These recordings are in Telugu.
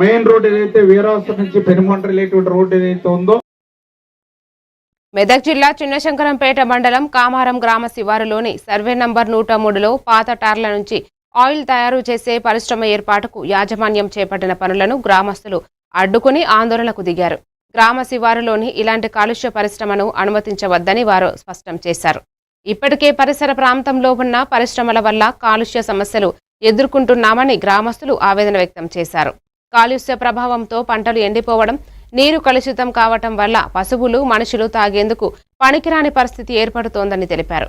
మెయిన్ రోడ్ ఏదైతే వీరావస్థ నుంచి పెనుమంట రిలేటెడ్ రోడ్ ఏదైతే ఉందో మెదక్ జిల్లా చిన్నశంకరంపేట మండలం కామారం గ్రామ శివారులోని సర్వే నంబర్ 103లో పాత టార్ల నుంచి ఆయిల్ తయారు చేసే పరిశ్రమ ఏర్పాటుకు యాజమాన్యం చేపట్టిన పనులను గ్రామస్తులు అడ్డుకుని ఆందోళనకు దిగారు. గ్రామ శివారులోని ఇలాంటి కాలుష్య పరిశ్రమను అనుమతించవద్దని వారు స్పష్టం చేశారు. ఇప్పటికే పరిసర ప్రాంతంలో ఉన్న పరిశ్రమల వల్ల కాలుష్య సమస్యలు ఎదుర్కొంటున్నామని గ్రామస్తులు ఆవేదన వ్యక్తం చేశారు. కాలుష్య ప్రభావంతో పంటలు ఎండిపోవడం, నీరు కలుషితం కావటం వల్ల పశువులు, మనుషులు తాగేందుకు పనికిరాని పరిస్థితి ఏర్పడుతోందని తెలిపారు.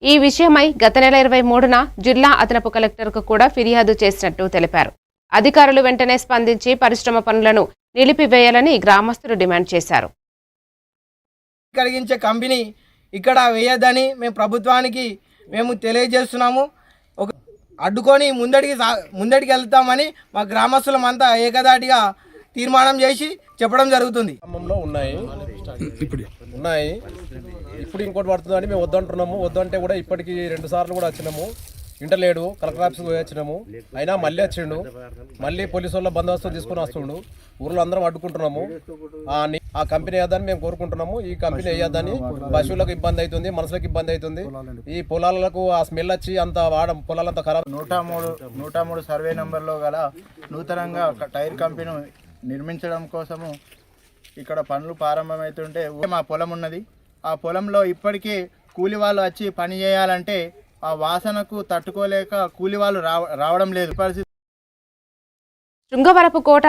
ఈ విషయమై గత నెల 23న జిల్లా అదనపు కలెక్టర్కు కూడా ఫిర్యాదు చేసినట్టు తెలిపారు. అధికారులు వెంటనే స్పందించి పరిశ్రమ పనులను నిలిపివేయాలని గ్రామస్తులు డిమాండ్ చేశారు. కలిగించే కంపెనీ ఇక్కడ వేయద్దని మేము ప్రభుత్వానికి తెలియజేస్తున్నాము. అడ్డుకొని ముందడికి వెళ్తామని మా గ్రామస్తులమంతా ఏకదాటిగా తీర్మానం చేసి చెప్పడం జరుగుతుంది. ఉన్నాయి ఇప్పుడు ఇంకోటి పడుతుందని మేము వద్దంటున్నాము. వద్దంటే కూడా ఇప్పటికి 2 సార్లు కూడా వచ్చినాము. ఇంటర్లేడు కలెక్టర్ ఆఫీస్కి పోయి వచ్చినాము. అయినా మళ్ళీ వచ్చిండు. మళ్ళీ పోలీసు వాళ్ళ బందోబస్తు తీసుకుని వస్తుండు. ఊర్లో అందరం అడ్డుకుంటున్నాము. ఆ కంపెనీ వేయద్దని మేము కోరుకుంటున్నాము. ఈ కంపెనీ వేయద్దని పశువులకు ఇబ్బంది అవుతుంది, మనుషులకు ఇబ్బంది అవుతుంది. ఈ పొలాలకు ఆ స్మెల్ వచ్చి అంత పొలాలంతా ఖరాబ్. 103 సర్వే నెంబర్లో గల నూతనంగా టైర్ కంపెనీ నిర్మించడం కోసము ఇక్కడ పనులు ప్రారంభమవుతుంటే మా పొలం ఉన్నది. ఆ పొలంలో ఇప్పటికీ కూలి వాళ్ళు వచ్చి పని చేయాలంటే ఆ వాసనకు తట్టుకోలేక కూలి వాళ్ళు రావడం లేదు. శృంగవరపుకోట